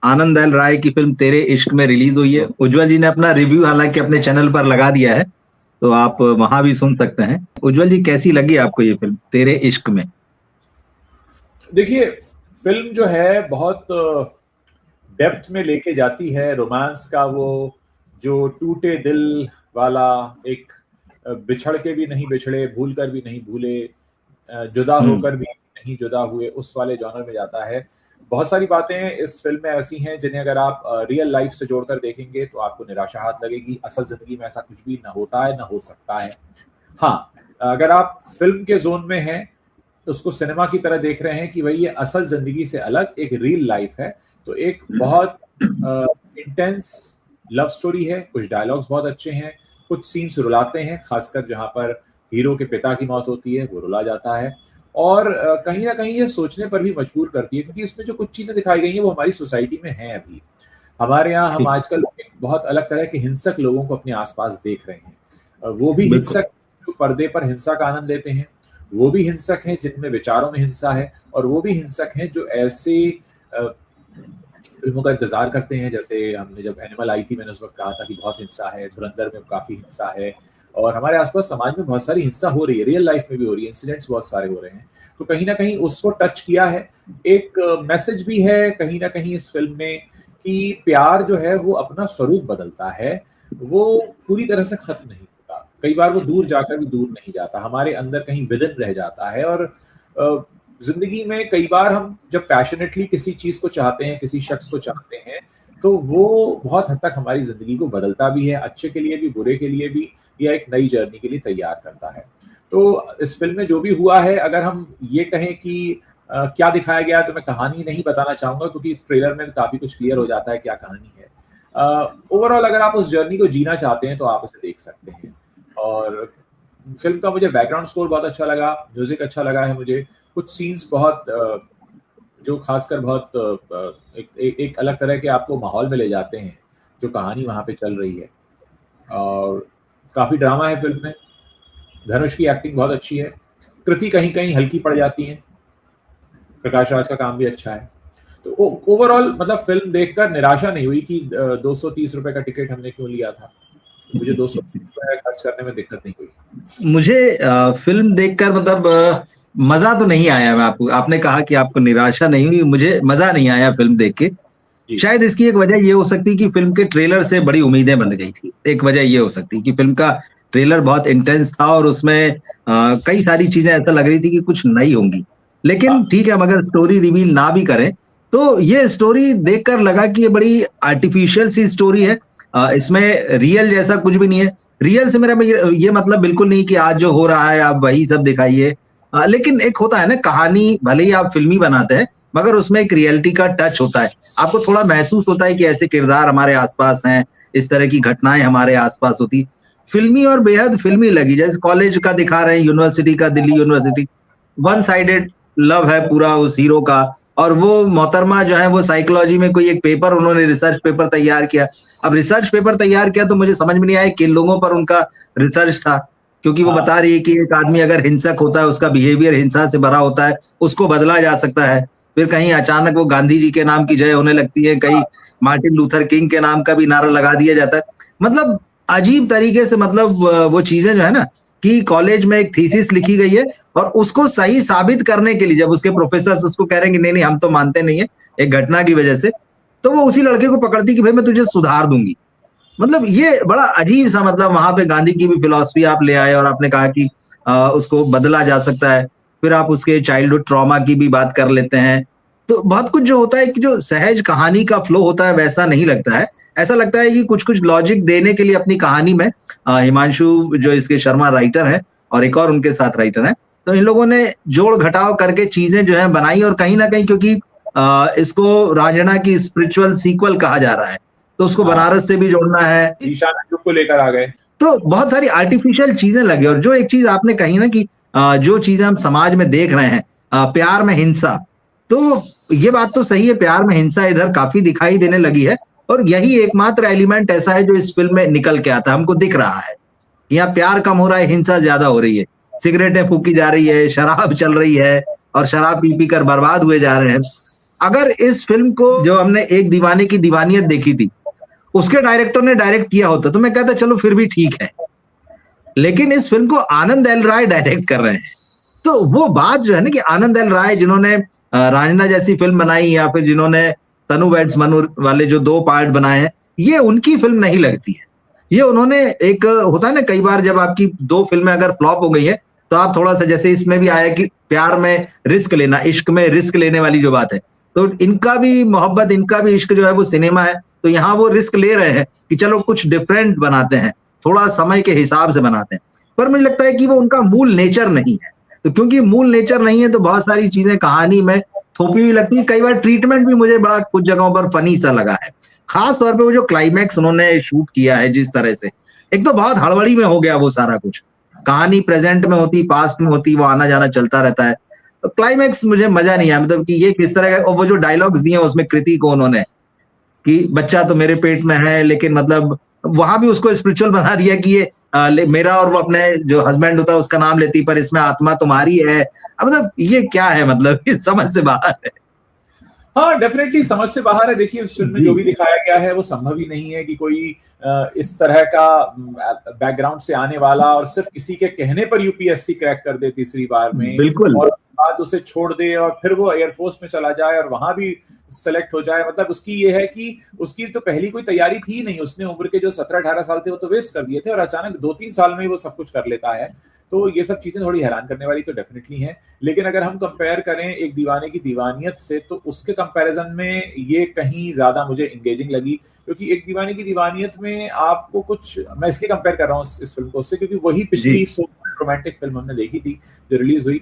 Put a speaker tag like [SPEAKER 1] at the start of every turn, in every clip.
[SPEAKER 1] आनंद L राय की film तेरे इश्क में रिलीज हुई है। उज्जवल जी ने अपना रिव्यू हालांकि अपने चैनल पर लगा दिया है, तो आप वहां भी सुन सकते हैं। उज्जवल जी, कैसी लगी आपको ये फिल्म तेरे इश्क में?
[SPEAKER 2] देखिए, फिल्म जो है बहुत डेप्थ में लेके जाती है। रोमांस का वो जो टूटे दिल वाला एक बिछड़ के भी नहीं बिछड़े, भूल कर भी नहीं भूले, जुदा
[SPEAKER 1] हम्म।
[SPEAKER 2] होकर भी नहीं जुदा हुए, उस वाले जॉनर में जाता है। बहुत सारी बातें इस फिल्म में ऐसी हैं जिन्हें अगर आप रियल लाइफ से जोड़कर देखेंगे तो आपको निराशा हाथ लगेगी। असल जिंदगी में ऐसा कुछ भी ना होता है, ना हो सकता है। हाँ, अगर आप फिल्म के जोन में हैं, उसको सिनेमा की तरह देख रहे हैं कि भाई ये असल जिंदगी से अलग एक रियल लाइफ है, तो एक बहुत इंटेंस लव स्टोरी है। कुछ डायलॉग्स बहुत अच्छे हैं, कुछ सीन्स रुलाते हैं, खासकर जहां पर हीरो के पिता की मौत होती है वो रुला जाता है। और कहीं ना कहीं ये सोचने पर भी मजबूर करती है, क्योंकि इसमें जो कुछ चीजें दिखाई गई हैं वो हमारी सोसाइटी में हैं। अभी हमारे यहाँ हम
[SPEAKER 1] ठीक।
[SPEAKER 2] आजकल एक बहुत अलग तरह के हिंसक लोगों को अपने आसपास देख रहे हैं। वो भी
[SPEAKER 1] बिल्कुल।
[SPEAKER 2] हिंसक जो पर्दे पर हिंसा का आनंद लेते हैं, वो भी हिंसक हैं जिनमें विचारों में हिंसा है, और वो भी हिंसक हैं जो ऐसे फिल्मों का इंतजार करते हैं। जैसे हमने जब एनिमल आई थी, मैंने उस वक्त कहा था कि बहुत हिंसा है, धुरंधर में काफी हिंसा है, और हमारे आसपास समाज में बहुत सारी हिंसा हो रही है, रियल लाइफ में भी हो रही है, इंसिडेंट्स बहुत सारे हो रहे हैं। तो कहीं ना कहीं उसको टच किया है। एक मैसेज भी है कहीं ना कहीं इस फिल्म में कि प्यार जो है वो अपना स्वरूप बदलता है, वो पूरी तरह से खत्म नहीं होता। कई बार वो दूर जाकर भी दूर नहीं जाता, हमारे अंदर कहीं विदिन रह जाता है। और जिंदगी में कई बार हम जब पैशनेटली किसी चीज को चाहते हैं, किसी शख्स को चाहते हैं, तो वो बहुत हद तक हमारी जिंदगी को बदलता भी है, अच्छे के लिए भी, बुरे के लिए भी, या एक नई जर्नी के लिए तैयार करता है। तो इस फिल्म में जो भी हुआ है, अगर हम ये कहें कि क्या दिखाया गया, तो मैं कहानी नहीं बताना चाहूंगा, क्योंकि ट्रेलर में काफी कुछ क्लियर हो जाता है क्या कहानी है। ओवरऑल अगर आप उस जर्नी को जीना चाहते हैं तो आप उसे देख सकते हैं। और फिल्म का मुझे बैकग्राउंड स्कोर बहुत अच्छा लगा, म्यूजिक अच्छा लगा है मुझे। कुछ सीन्स बहुत जो खासकर बहुत एक अलग तरह के आपको माहौल में ले जाते हैं, जो कहानी वहां पे चल रही है। और काफी ड्रामा है फिल्म में। धनुष की एक्टिंग बहुत अच्छी है, कृति कहीं कहीं हल्की पड़ जाती है, प्रकाश राज का काम भी अच्छा है। तो ओवरऑल मतलब फिल्म देखकर निराशा नहीं हुई कि 230 रुपए का टिकट हमने क्यों लिया था। मुझे 230 रुपए खर्च करने में दिक्कत नहीं हुई।
[SPEAKER 1] मुझे फिल्म देखकर मतलब मजा तो नहीं आया। आपने कहा कि आपको निराशा नहीं हुई, मुझे मजा नहीं आया फिल्म देख के।
[SPEAKER 2] जी।
[SPEAKER 1] शायद इसकी एक वजह ये हो सकती है कि फिल्म के ट्रेलर से बड़ी उम्मीदें बन गई थी। एक वजह ये हो सकती है कि फिल्म का ट्रेलर बहुत इंटेंस था और उसमें कई सारी चीजें ऐसा लग रही थी कि कुछ नई होंगी। लेकिन
[SPEAKER 2] हाँ।
[SPEAKER 1] ठीक है, मगर स्टोरी रिवील ना भी करें तो ये स्टोरी देखकर लगा कि ये बड़ी आर्टिफिशियल सी स्टोरी है। इसमें रियल जैसा कुछ भी नहीं है। रियल से मेरा ये मतलब बिल्कुल नहीं कि आज जो हो रहा है आप वही सब दिखाइए। लेकिन एक होता है ना, कहानी भले ही आप फिल्मी बनाते हैं मगर उसमें एक रियलिटी का टच होता है। आपको थोड़ा महसूस होता है कि ऐसे किरदार हमारे आसपास हैं, इस तरह की घटनाएं हमारे आसपास होती। फिल्मी और बेहद फिल्मी लगी, जैसे कॉलेज का दिखा रहे हैं, यूनिवर्सिटी का, Delhi university. One sided love है पूरा उस हीरो का। और वो मोहतरमा जो है वो साइकोलॉजी में कोई एक पेपर, उन्होंने रिसर्च पेपर तैयार किया। अब रिसर्च पेपर तैयार किया तो मुझे समझ में नहीं आया किन लोगों पर उनका रिसर्च था, क्योंकि वो
[SPEAKER 2] हाँ।
[SPEAKER 1] बता रही है कि एक आदमी अगर हिंसक होता है, उसका बिहेवियर हिंसा से भरा होता है, उसको बदला जा सकता है। फिर कहीं अचानक वो गांधी जी के नाम की जय होने लगती है, कहीं मार्टिन लूथर किंग के नाम का भी नारा लगा दिया जाता है। मतलब अजीब तरीके से, मतलब वो चीजें जो है ना, कि कॉलेज में एक थीसिस लिखी गई है और उसको सही साबित करने के लिए जब उसके प्रोफेसर उसको कह रहे हैं कि नहीं नहीं हम तो मानते नहीं है एक घटना की वजह से, तो वो उसी लड़के को पकड़ती कि भाई मैं तुझे सुधार दूंगी। मतलब ये बड़ा अजीब सा, मतलब वहां पे गांधी की भी फिलॉसफी आप ले आए और आपने कहा कि उसको बदला जा सकता है। फिर आप उसके चाइल्डहुड ट्रॉमा की भी बात कर लेते हैं। तो बहुत कुछ जो होता है कि जो सहज कहानी का फ्लो होता है वैसा नहीं लगता है। ऐसा लगता है कि कुछ कुछ लॉजिक देने के लिए अपनी कहानी में हिमांशु जो इसके शर्मा राइटर है और एक और उनके साथ राइटर है, तो इन लोगों ने जोड़ घटाव करके चीजें जो है बनाई। और कहीं ना कहीं क्योंकि इसको रांझना की स्पिरिचुअल सीक्वल कहा जा रहा है, तो उसको
[SPEAKER 2] हाँ,
[SPEAKER 1] बनारस से भी जोड़ना है।
[SPEAKER 2] ईशान युग को लेकर आ गए।
[SPEAKER 1] तो बहुत सारी आर्टिफिशियल चीजें लगी। और जो एक चीज आपने कही ना कि जो चीजें हम समाज में देख रहे हैं, प्यार में हिंसा, तो ये बात तो सही है, प्यार में हिंसा इधर काफी दिखाई देने लगी है। और यही एकमात्र एलिमेंट ऐसा है जो इस फिल्म में निकल के आता है, हमको दिख रहा है। यहाँ प्यार कम हो रहा है, हिंसा ज्यादा हो रही है। सिगरेटें फूकी जा रही है, शराब चल रही है और शराब पी पी कर बर्बाद हुए जा रहे हैं। अगर इस फिल्म को जो हमने एक दीवाने की दीवानियत देखी थी उसके डायरेक्टर ने डायरेक्ट किया होता तो मैं कहता चलो फिर भी ठीक है, लेकिन इस फिल्म को आनंद एल राय डायरेक्ट कर रहे हैं। तो वो बात जो है ना कि आनंद एल राय जिन्होंने रांझना जैसी फिल्म बनाई या फिर जिन्होंने तनु वेड्स मनु वाले जो 2 पार्ट बनाए हैं, ये उनकी फिल्म नहीं लगती है। ये उन्होंने एक होता है ना कई बार जब आपकी 2 फिल्में अगर फ्लॉप हो गई है तो आप थोड़ा सा, जैसे इसमें भी आया कि प्यार में रिस्क लेना, इश्क में रिस्क लेने वाली जो बात है, तो इनका भी मोहब्बत, इनका भी इश्क जो है वो सिनेमा है, तो यहाँ वो रिस्क ले रहे हैं कि चलो कुछ डिफरेंट बनाते हैं, थोड़ा समय के हिसाब से बनाते हैं। पर मुझे लगता है कि वो उनका मूल नेचर नहीं है, तो क्योंकि मूल नेचर नहीं है तो बहुत सारी चीजें कहानी में थोपी हुई लगती है। कई बार ट्रीटमेंट भी मुझे बड़ा कुछ जगहों पर फनी सा लगा है, खास तौर पे वो जो क्लाइमैक्स उन्होंने शूट किया है जिस तरह से, एक तो बहुत हड़बड़ी में हो गया वो सारा कुछ, कहानी प्रेजेंट में होती, पास्ट में होती, वो आना जाना चलता रहता है, तो क्लाइमैक्स मुझे मजा नहीं आया। मतलब कि ये किस तरह का, और वो जो डायलॉग्स दिए उसमें कृति को उन्होंने कि बच्चा तो मेरे पेट में है, लेकिन मतलब वहां भी उसको स्पिरिचुअल बना दिया कि ये मेरा और वो अपने जो हस्बैंड होता है उसका नाम लेती, पर इसमें आत्मा तुम्हारी है। अब मतलब ये क्या है, मतलब ये समझ से बाहर है।
[SPEAKER 2] हाँ, डेफिनेटली समझ से बाहर है। देखिए इस फिल्म में जो भी दिखाया गया है वो संभव ही नहीं है कि कोई इस तरह का बैकग्राउंड से आने वाला और सिर्फ किसी के कहने पर यूपीएससी क्रैक कर दे तीसरी बार में,
[SPEAKER 1] बिल्कुल,
[SPEAKER 2] और उसके बाद उसे छोड़ दे और फिर वो एयरफोर्स में चला जाए और वहां भी सेलेक्ट हो जाए। मतलब उसकी ये है कि उसकी तो पहली कोई तैयारी थी नहीं, उसने उम्र के जो 17-18 साल थे वो तो वेस्ट कर दिए थे और अचानक 2-3 साल में ही वो सब कुछ कर लेता है। तो ये सब चीजें थोड़ी हैरान करने वाली तो डेफिनेटली हैं। लेकिन अगर हम कंपेयर करें एक दीवाने की दीवानियत से, तो उसके कंपैरिजन में ये कहीं ज्यादा मुझे एंगेजिंग लगी, क्योंकि एक दीवाने की दीवानियत में आपको कुछ, मैं इसलिए कंपेयर कर रहा हूँ इस फिल्म को उससे क्योंकि वही पिछली रोमांटिक फिल्म हमने देखी थी जो रिलीज हुई,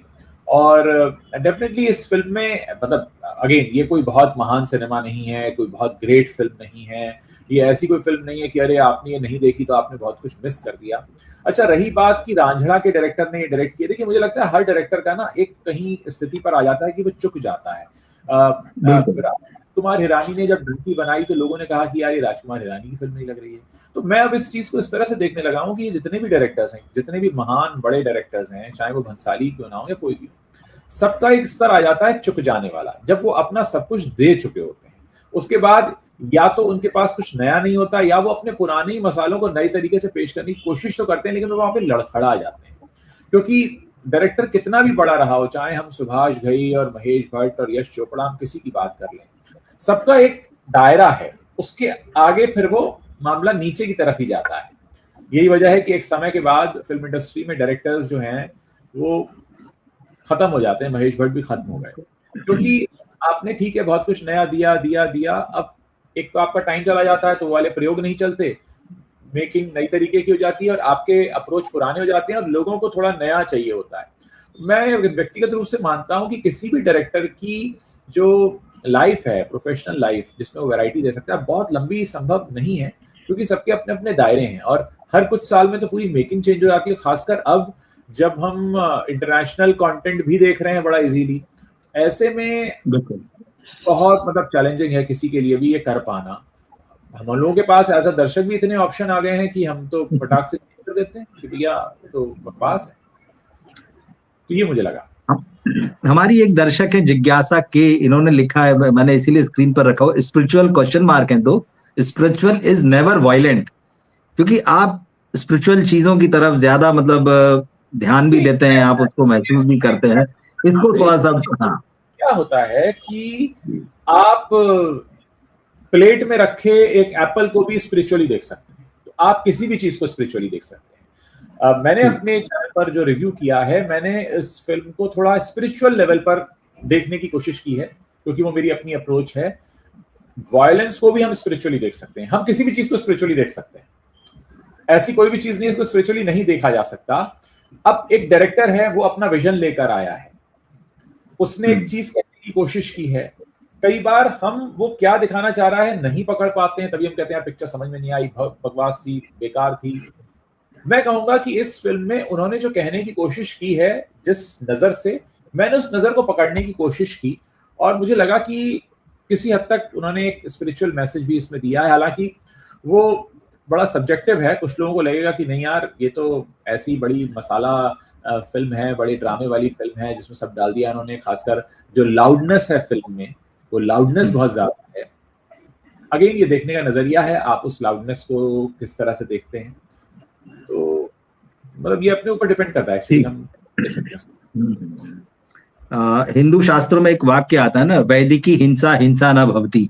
[SPEAKER 2] और डेफिनेटली इस फिल्म में मतलब अगेन ये कोई बहुत महान सिनेमा नहीं है, कोई बहुत ग्रेट फिल्म नहीं है, ये ऐसी कोई फिल्म नहीं है कि अरे आपने ये नहीं देखी तो आपने बहुत कुछ मिस कर दिया। अच्छा, रही बात कि रांझना के डायरेक्टर ने डायरेक्ट किया, देखिए मुझे लगता है हर डायरेक्टर का ना एक कहीं स्थिति पर आ जाता है कि वो चुक जाता है। राजकुमार हिरानी ने जब ढूंढी बनाई तो लोगों ने कहा कि यार ये राजकुमार हिरानी की फिल्म नहीं लग रही है। तो मैं अब इस चीज को इस तरह से देखने लगा हूँ कि ये जितने भी डायरेक्टर्स हैं, जितने भी महान बड़े डायरेक्टर्स हैं, चाहे वो भंसाली क्यों ना हो या कोई भी हो, सबका एक स्तर आ जाता है चुक जाने वाला, जब वो अपना सब कुछ दे चुके होते हैं। उसके बाद या तो उनके पास कुछ नया नहीं होता या वो अपने पुराने ही मसालों को नए तरीके से पेश करने की कोशिश तो करते हैं, लेकिन वो वहां पे लड़खड़ा जाते हैं। क्योंकि डायरेक्टर कितना भी बड़ा रहा हो, चाहे हम सुभाष घई और महेश भट्ट और यश चोपड़ा, हम किसी की बात कर लें, सबका एक दायरा है, उसके आगे फिर वो मामला नीचे की तरफ ही जाता है। यही वजह है कि एक समय के बाद फिल्म इंडस्ट्री में डायरेक्टर्स जो हैं वो खत्म हो जाते हैं। महेश भट्ट भी खत्म हो गए क्योंकि आपने ठीक है बहुत कुछ नया दिया दिया दिया, अब एक तो आपका टाइम चला जाता है तो वाले प्रयोग नहीं चलते, मेकिंग नई तरीके की हो जाती है और आपके अप्रोच पुराने हो जाते हैं और लोगों को थोड़ा नया चाहिए होता है। मैं व्यक्तिगत रूप से मानता हूं कि किसी भी डायरेक्टर की जो लाइफ है, प्रोफेशनल लाइफ, जिसमें वो वैरायटी दे सकता है, बहुत लंबी संभव नहीं है, क्योंकि सबके अपने अपने दायरे हैं और हर कुछ साल में तो पूरी मेकिंग चेंज हो जाती है, खासकर अब जब हम इंटरनेशनल कंटेंट भी देख रहे हैं बड़ा इजीली। ऐसे में बहुत मतलब चैलेंजिंग है किसी के लिए भी ये कर पाना। हम लोगों के पास ऐसा दर्शक भी इतने ऑप्शन आ गए हैं कि हम तो फटाक से कर देते हैं कि भैया तो बकवास है। तो ये मुझे लगा।
[SPEAKER 1] हमारी एक दर्शक है जिज्ञासा के, इन्होंने लिखा है, मैंने इसीलिए स्क्रीन पर रखा हो, स्पिरिचुअल क्वेश्चन मार्क है, तो स्पिरिचुअल इज नेवर वायलेंट, क्योंकि आप स्पिरिचुअल चीजों की तरफ ज्यादा मतलब ध्यान भी देते हैं, आप उसको महसूस भी करते हैं, इसको थोड़ा सा। हाँ,
[SPEAKER 2] क्या होता है कि आप प्लेट में रखे एक एप्पल को भी स्पिरिचुअली देख सकते हैं, तो आप किसी भी चीज को स्पिरिचुअली देख सकते हैं। मैंने अपने चैनल पर जो रिव्यू किया है, मैंने इस फिल्म को थोड़ा स्पिरिचुअल लेवल पर देखने की कोशिश की है, क्योंकि वो मेरी अपनी अप्रोच है। वायलेंस को भी हम स्पिरिचुअली देख सकते हैं, हम किसी भी चीज को स्पिरिचुअली देख सकते हैं, ऐसी कोई भी चीज नहीं है इसको स्पिरिचुअली नहीं देखा जा सकता। अब एक डायरेक्टर है, वो अपना विजन लेकर आया है, उसने एक चीज कहने की कोशिश की है, कई बार हम वो क्या दिखाना चाह रहा है नहीं पकड़ पाते हैं, तभी हम कहते हैं पिक्चर समझ में नहीं आई, बकवास थी, बेकार थी। मैं कहूंगा कि इस फिल्म में उन्होंने जो कहने की कोशिश की है, जिस नजर से, मैंने उस नजर को पकड़ने की कोशिश की और मुझे लगा कि किसी हद तक उन्होंने एक स्पिरिचुअल मैसेज भी इसमें दिया है। हालांकि वो बड़ा सब्जेक्टिव है, कुछ लोगों को लगेगा कि नहीं यार ये तो ऐसी बड़ी मसाला फिल्म है, बड़ी ड्रामे वाली फिल्म है जिसमें सब डाल दिया उन्होंने, खासकर जो लाउडनेस है फिल्म में वो लाउडनेस बहुत ज्यादा है। अगेन ये देखने का नजरिया है, आप उस लाउडनेस को किस तरह से देखते हैं, तो मतलब ये अपने ऊपर डिपेंड करता है एक्चुअली, हम देख सकते हैं।
[SPEAKER 1] हिंदू शास्त्रों में एक वाक्य आता है ना, वैदिकी हिंसा हिंसा न भवती।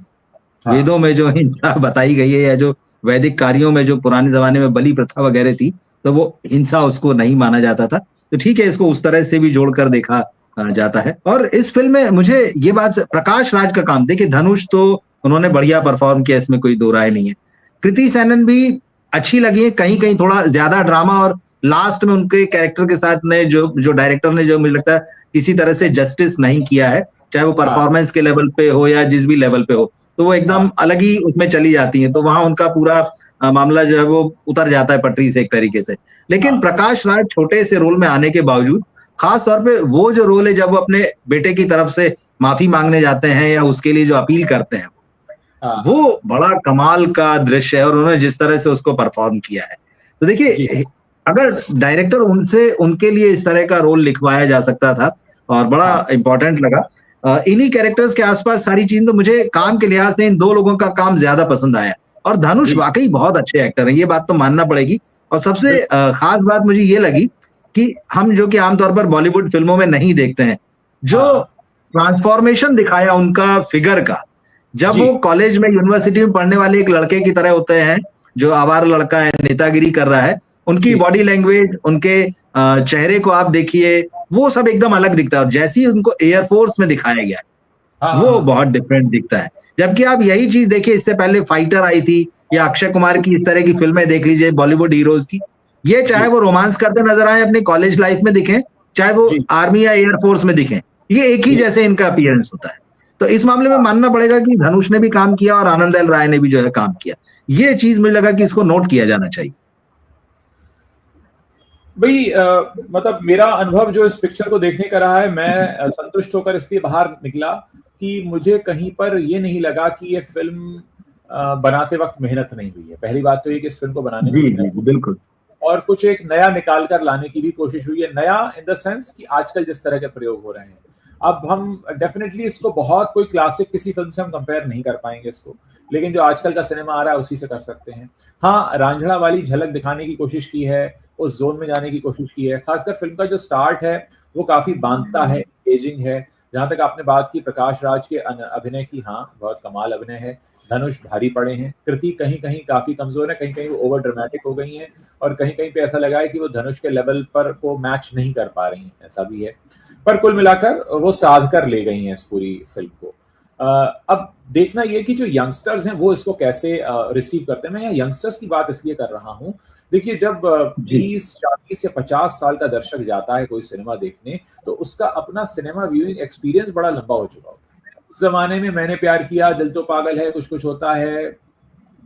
[SPEAKER 2] हाँ।
[SPEAKER 1] वेदों में जो हिंसा बताई गई है, या जो वैदिक कार्यों में जो पुराने जमाने में बलि प्रथा वगैरह थी, तो वो हिंसा उसको नहीं माना जाता था। तो ठीक है, इसको उस तरह से भी जोड़कर देखा जाता है। और इस फिल्म में मुझे ये बात, प्रकाश राज का काम देखिए, धनुष तो उन्होंने बढ़िया परफॉर्म किया, इसमें कोई दो राय नहीं है। कृति सेनन भी अच्छी लगी है, कहीं कहीं थोड़ा ज्यादा ड्रामा, और लास्ट में उनके कैरेक्टर के साथ ने जो डायरेक्टर ने, जो मुझे लगता है किसी तरह से जस्टिस नहीं किया है, चाहे वो परफॉर्मेंस के लेवल पे हो या जिस भी लेवल पे हो, तो वो एकदम अलग ही उसमें चली जाती है, तो वहां उनका पूरा मामला जो है वो उतर जाता है पटरी से एक तरीके से। लेकिन प्रकाश राज छोटे से रोल में आने के बावजूद, खास तौर पे वो जो रोल है जब वो अपने बेटे की तरफ से माफी मांगने जाते हैं या उसके लिए जो अपील करते हैं, वो बड़ा कमाल का दृश्य है, और उन्होंने जिस तरह से उसको परफॉर्म किया है। तो देखिए, अगर डायरेक्टर उनसे उनके लिए इस तरह का रोल लिखवाया जा सकता था, और बड़ा इंपॉर्टेंट लगा। इन्हीं कैरेक्टर्स के आसपास सारी चीज, तो मुझे काम के लिहाज से इन दो लोगों का काम ज्यादा पसंद आया। और धनुष वाकई बहुत अच्छे एक्टर हैं, ये बात तो मानना पड़ेगी। और सबसे खास बात मुझे ये लगी कि हम जो कि आमतौर पर बॉलीवुड फिल्मों में नहीं देखते हैं, जो ट्रांसफॉर्मेशन दिखाया उनका फिगर का, जब वो कॉलेज में, यूनिवर्सिटी में पढ़ने वाले एक लड़के की तरह होते हैं, जो आवारा लड़का है, नेतागिरी कर रहा है, उनकी बॉडी लैंग्वेज, उनके चेहरे को आप देखिए, वो सब एकदम अलग दिखता है। और जैसे ही उनको एयरफोर्स में दिखाया गया है, वो बहुत डिफरेंट दिखता है। जबकि आप यही चीज देखिए, इससे पहले फाइटर आई थी, या अक्षय कुमार की इस तरह की फिल्में देख लीजिए बॉलीवुड हीरोज की, ये चाहे वो रोमांस करते नजर आए अपनी कॉलेज लाइफ में दिखें, चाहे वो आर्मी या एयरफोर्स में दिखें, ये एक ही जैसे इनका अपीयरेंस होता है। तो इस मामले में मानना पड़ेगा कि धनुष ने भी काम किया और आनंद एल राय ने भी जो है काम किया। ये चीज मुझे लगा कि इसको नोट किया जाना चाहिए।
[SPEAKER 2] भाई मतलब मेरा अनुभव जो इस पिक्चर को देखने का रहा है, मैं संतुष्ट होकर इसलिए बाहर निकला कि मुझे कहीं पर ये नहीं लगा कि ये फिल्म बनाते वक्त मेहनत नहीं हुई है। पहली बात तो ये कि इस फिल्म को बनाने में मेहनत,
[SPEAKER 1] बिल्कुल,
[SPEAKER 2] और कुछ एक नया निकाल कर लाने की भी कोशिश हुई है। नया इन द सेंस कि आजकल जिस तरह के प्रयोग हो रहे हैं, अब हम डेफिनेटली इसको बहुत कोई क्लासिक किसी फिल्म से हम कंपेयर नहीं कर पाएंगे इसको, लेकिन जो आजकल का सिनेमा आ रहा है उसी से कर सकते हैं। हाँ, रांझड़ा वाली झलक दिखाने की कोशिश की है, उस जोन में जाने की कोशिश की है। खासकर फिल्म का जो स्टार्ट है वो काफी बांधता है, एजिंग है। जहां तक आपने बात की प्रकाश राज के अभिनय की, हाँ बहुत कमाल अभिनय है। धनुष भारी पड़े हैं, कृति कहीं कहीं काफी कमजोर है, कहीं कहीं वो ओवर ड्रामेटिक हो गई हैं, और कहीं कहीं पे ऐसा लगा है कि वो धनुष के लेवल पर को मैच नहीं कर पा रही हैं, ऐसा भी है। पर कुल मिलाकर वो साध कर ले गई हैं इस पूरी फिल्म को। अब देखना ये कि जो यंगस्टर्स हैं वो इसको कैसे रिसीव करते हैं। मैं यहाँ यंगस्टर्स की बात इसलिए कर रहा हूँ, देखिए जब 20, 40 या 50 साल का दर्शक जाता है कोई सिनेमा देखने, तो उसका अपना सिनेमा व्यूइंग एक्सपीरियंस बड़ा लंबा हो चुका होता है। उस जमाने में मैंने प्यार किया, दिल तो पागल है, कुछ कुछ होता है,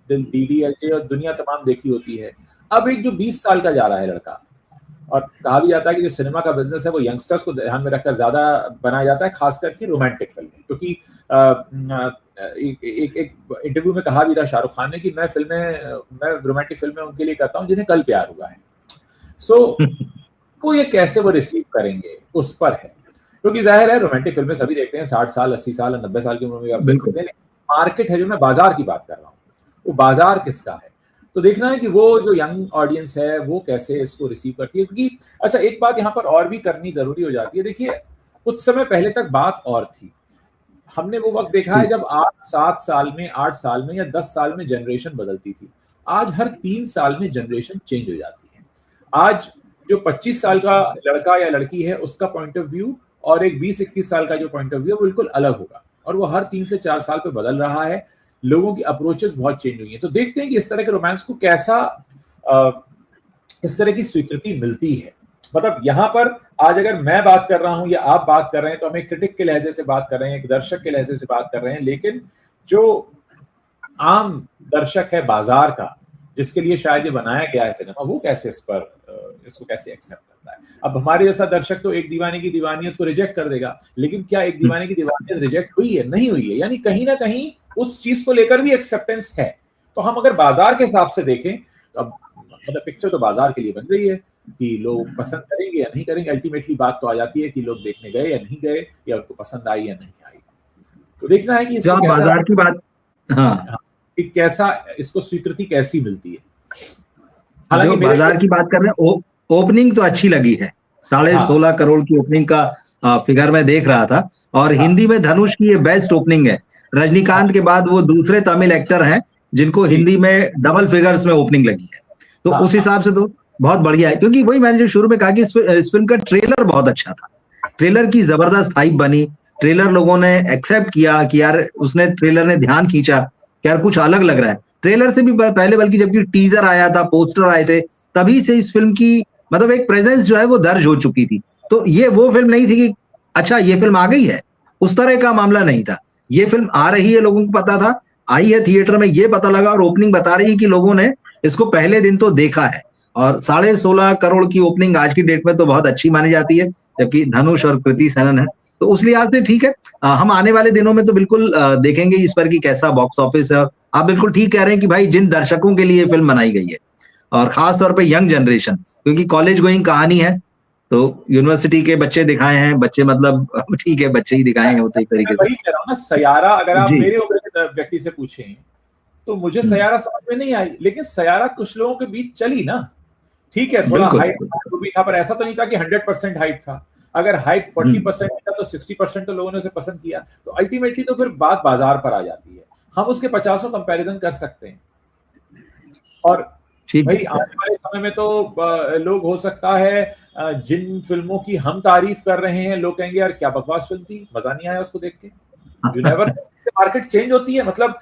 [SPEAKER 2] दिल, DDLJ और दुनिया तमाम देखी होती है। अब एक जो 20 साल का जा रहा है लड़का, और कहा भी जाता है कि जो सिनेमा का बिजनेस है वो यंगस्टर्स को ध्यान में रखकर ज्यादा बनाया जाता है, खासकर की रोमांटिक फिल्में। क्योंकि एक इंटरव्यू में कहा भी था शाहरुख खान ने कि मैं रोमांटिक फिल्में उनके लिए करता हूं जिन्हें कल प्यार हुआ है। सो वो ये कैसे वो रिसीव करेंगे उस पर है, क्योंकि जाहिर है रोमांटिक फिल्में सभी देखते हैं, 60 साल 80 साल 90 साल की उम्र में आप देख सकते हैं। लेकिन मार्केट है, जो मैं बाजार की बात कर रहा हूँ, वो बाजार किसका है, तो देखना है कि वो जो यंग ऑडियंस है वो कैसे इसको रिसीव करती है। क्योंकि अच्छा, एक बात यहाँ पर और भी करनी जरूरी हो जाती है। देखिए कुछ समय पहले तक बात और थी, हमने वो वक्त देखा है जब 8 साल में या 10 साल में जनरेशन बदलती थी। आज हर 3 साल में जनरेशन चेंज हो जाती है। आज जो 25 साल का लड़का या लड़की है उसका पॉइंट ऑफ व्यू और एक 20-21 साल का जो पॉइंट ऑफ व्यू है बिल्कुल अलग होगा, और वो हर 3 से 4 साल पे बदल रहा है। लोगों की अप्रोचेस बहुत चेंज हुई है। तो देखते हैं कि इस तरह के रोमांस को कैसा इस तरह की स्वीकृति मिलती है। मतलब यहाँ पर आज अगर मैं बात कर रहा हूं या आप बात कर रहे हैं, तो हम एक क्रिटिक के लहजे से बात कर रहे हैं, एक दर्शक के लहजे से बात कर रहे हैं, लेकिन जो आम दर्शक है बाजार का, जिसके लिए शायद ये बनाया गया है सिनेमा, वो कैसे इसको कैसे एक्सेप्ट करता है। अब हमारे जैसा दर्शक तो एक दीवाने की दीवानियत को रिजेक्ट कर देगा, लेकिन क्या एक दीवाने की दीवानियत रिजेक्ट हुई है? नहीं हुई है। यानी कहीं ना कहीं उस चीज को लेकर भी एक्सेप्टेंस है। तो हम अगर बाजार के हिसाब से देखें, तो अब मतलब पिक्चर तो बाजार के लिए बन रही है कि लोग पसंद करेंगे या नहीं करेंगे। अल्टीमेटली बात तो आ जाती है कि लोग देखने गए या नहीं गए, या उनको पसंद आई या नहीं आई। तो देखना है कि
[SPEAKER 1] जो आप बाजार की बात, हाँ,
[SPEAKER 2] कि कैसा इसको स्वीकृति कैसी मिलती है।
[SPEAKER 1] जो
[SPEAKER 2] हालांकि
[SPEAKER 1] बाजार की बात कर रहे हैं, ओपनिंग तो अच्छी लगी है, 16.5 करोड़ की ओपनिंग का फिगर मैं देख रहा था, और हिंदी में धनुष की ये बेस्ट ओपनिंग है। रजनीकांत के बाद वो दूसरे तमिल एक्टर हैं जिनको हिंदी में डबल फिगर्स में ओपनिंग लगी है, तो उस हिसाब से तो बहुत बढ़िया है। क्योंकि वही मैंने जो शुरू में कहा कि इस फिल्म का ट्रेलर बहुत अच्छा था, ट्रेलर की जबरदस्त हाइप बनी, ट्रेलर लोगों ने एक्सेप्ट किया कि यार उसने ट्रेलर ने ध्यान खींचा कि यार कुछ अलग लग रहा है। ट्रेलर से भी पहले, बल्कि जबकि टीजर आया था, पोस्टर आए थे, तभी से इस फिल्म की मतलब एक प्रेजेंस जो है वो दर्ज हो चुकी थी। तो ये वो फिल्म नहीं थी कि अच्छा ये फिल्म आ गई है, उस तरह का मामला नहीं था। ये फिल्म आ रही है, लोगों को पता था, आई है थिएटर में, ये पता लगा, और ओपनिंग बता रही है कि लोगों ने इसको पहले दिन तो देखा है। और 16.5 करोड़ की ओपनिंग आज की डेट में तो बहुत अच्छी मानी जाती है, जबकि धनुष और कृति सेनन है, तो उस लिहाज से ठीक है। हम आने वाले दिनों में तो बिल्कुल देखेंगे इस पर कि कैसा बॉक्स ऑफिस है। और आप बिल्कुल ठीक कह रहे हैं कि भाई जिन दर्शकों के लिए ये फिल्म बनाई गई है, और खास तौर पे यंग जनरेशन, क्योंकि कॉलेज गोइंग कहानी है, तो यूनिवर्सिटी के बच्चे दिखाए हैं, बच्चे मतलब ठीक है, बच्चे ही दिखाए हैं, वो तो एक तरीके से।
[SPEAKER 2] वही कह रहा हूँ ना, सयारा अगर आप मेरे उम्र के व्यक्ति से पूछें तो मुझे सयारा समझ में नहीं आई, लेकिन सयारा कुछ लोगों के बीच चली ना, ठीक है, थोड़ा हाइप भी था, पर ऐसा तो नहीं था कि 100% हाइप था। अगर हाइप 40% था तो 60% तो लोगों ने उसे पसंद किया। तो अल्टीमेटली तो फिर बात बाजार पर आ जाती है, हम उसके 50 कंपैरिजन कर सकते हैं। और भाई आने वाले समय में तो लोग हो सकता है जिन फिल्मों की हम तारीफ कर रहे हैं, लोग कहेंगे यार क्या बकवास फिल्म थी, मजा नहीं आया उसको देख के। यू नेवर, मार्केट चेंज होती है, मतलब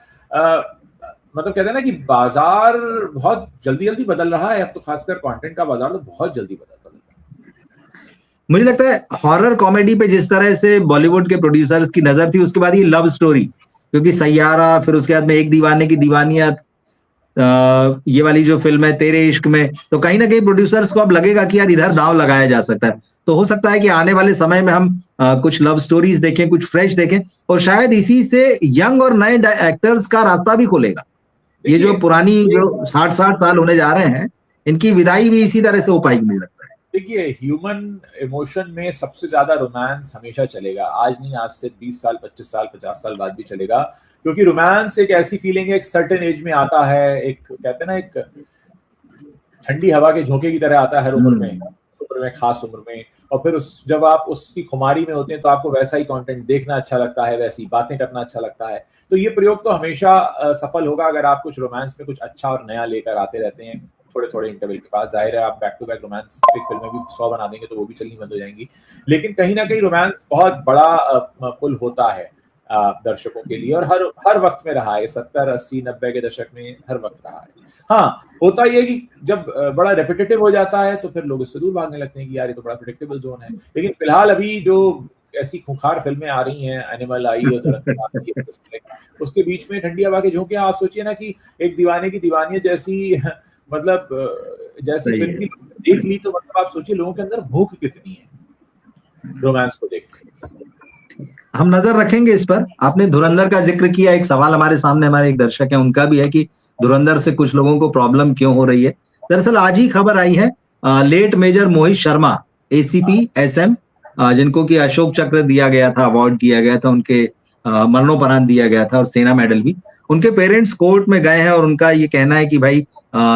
[SPEAKER 2] कहते हैं ना कि बाजार बहुत जल्दी जल्दी बदल रहा है अब तो, खासकर कंटेंट का बाजार तो बहुत जल्दी बदल रहा है।
[SPEAKER 1] मुझे लगता है हॉरर कॉमेडी पे जिस तरह से बॉलीवुड के प्रोड्यूसर्स की नजर थी, उसके बाद ये लव स्टोरी, क्योंकि सैयारा, फिर उसके बाद में एक दीवाने की दीवानियत, ये वाली जो फिल्म है तेरे इश्क में, तो कहीं ना कहीं प्रोड्यूसर्स को अब लगेगा कि यार इधर दांव लगाया जा सकता है। तो हो सकता है कि आने वाले समय में हम कुछ लव स्टोरीज देखें, कुछ फ्रेश देखें, और शायद इसी से यंग और नए एक्टर्स का रास्ता भी खुलेगा। ये जो पुरानी जो 60 साल होने जा रहे हैं, इनकी विदाई भी इसी तरह से हो पाएगी, मुझे लगता है।
[SPEAKER 2] देखिए, ह्यूमन इमोशन में सबसे ज्यादा रोमांस हमेशा चलेगा, आज नहीं, आज से 20 साल 25 साल 50 साल बाद भी चलेगा, क्योंकि रोमांस एक ऐसी फीलिंग है, एक सर्टेन एज में आता है, एक कहते हैं ना, एक ठंडी हवा के झोंके की तरह आता है हर उम्र में, खास उम्र में। और फिर जब आप उसकी खुमारी में होते हैं तो आपको वैसा ही कंटेंट देखना अच्छा लगता है, वैसी बातें करना अच्छा लगता है। तो ये प्रयोग तो हमेशा सफल होगा अगर आप कुछ रोमांस में कुछ अच्छा और नया लेकर आते रहते हैं थोड़े थोड़े इंटरवल के बाद। जाहिर है आप बैक टू बैक रोमांटिक फिल्में भी 100 बना देंगे तो वो भी चलनी बंद हो जाएंगी, लेकिन कहीं ना कहीं रोमांस बहुत बड़ा पुल होता है दर्शकों के लिए, और हर वक्त में रहा है, 70 80 90 के दशक में हर वक्त रहा है। हाँ, होता ही है कि जब बड़ा रेपिटेटिव हो जाता है तो फिर लोग इससे दूर भागने लगते हैं कि यार ये तो बड़ा प्रेडिक्टेबल जोन है। लेकिन फिलहाल अभी जो ऐसी खूंखार फिल्में आ रही हैं, एनिमल आई और धुरंधर आई है, उसके बीच में ठंडी हवा के झोंके, आप सोचिए ना कि एक दीवाने की दीवानियत जैसी मतलब जैसी फिल्म देख ली तो मतलब आप सोचिए लोगों के अंदर भूख कितनी है रोमांस को देखने।
[SPEAKER 1] हम नजर रखेंगे इस पर। आपने धुरंधर का जिक्र किया, एक सवाल हमारे सामने हमारे एक दर्शक है उनका भी है कि धुरंधर से कुछ लोगों को प्रॉब्लम क्यों हो रही है। दरअसल आज ही खबर आई है, late major Mohit Sharma ACP SM, जिनको कि अशोक चक्र दिया गया था, अवार्ड किया गया था, उनके मरणोपरांत दिया गया था, और सेना मेडल भी, उनके पेरेंट्स कोर्ट में गए हैं और उनका ये कहना है कि भाई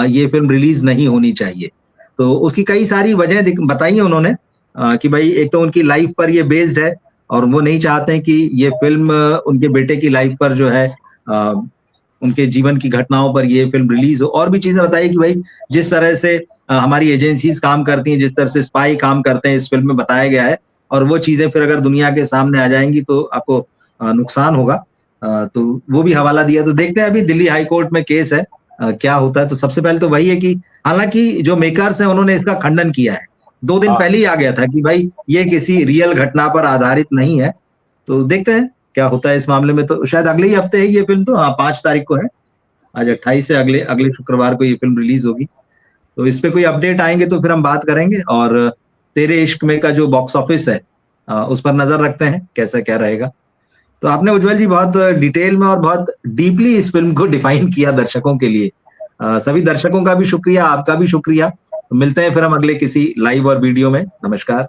[SPEAKER 1] ये फिल्म रिलीज नहीं होनी चाहिए। तो उसकी कई सारी वजह बताई है उन्होंने, कि भाई एक तो उनकी लाइफ पर ये बेस्ड है और वो नहीं चाहते हैं कि ये फिल्म उनके बेटे की लाइफ पर जो है, उनके जीवन की घटनाओं पर ये फिल्म रिलीज हो। और भी चीजें बताई कि भाई जिस तरह से हमारी एजेंसीज काम करती हैं, जिस तरह से स्पाई काम करते हैं, इस फिल्म में बताया गया है, और वो चीजें फिर अगर दुनिया के सामने आ जाएंगी तो आपको नुकसान होगा। तो वो भी हवाला दिया। तो देखते हैं अभी दिल्ली हाई कोर्ट में केस है, क्या होता है। तो सबसे पहले तो वही है कि हालांकि जो मेकर्स हैं उन्होंने इसका खंडन किया है, 2 दिन पहले ही आ गया था कि भाई ये किसी रियल घटना पर आधारित नहीं है। तो देखते हैं क्या होता है इस मामले में। तो शायद अगले ही हफ्ते है ये फिल्म, तो हाँ 5 तारीख को है, आज 28 से अगले शुक्रवार को ये फिल्म रिलीज होगी। तो इस पे कोई अपडेट आएंगे तो फिर हम बात करेंगे। और तेरे इश्क में का जो बॉक्स ऑफिस है उस पर नजर रखते हैं कैसा क्या रहेगा। तो आपने उज्जवल जी बहुत डिटेल में और बहुत डीपली इस फिल्म को डिफाइन किया दर्शकों के लिए। सभी दर्शकों का भी शुक्रिया, आपका भी शुक्रिया। तो मिलते हैं फिर हम अगले किसी लाइव और वीडियो में। नमस्कार।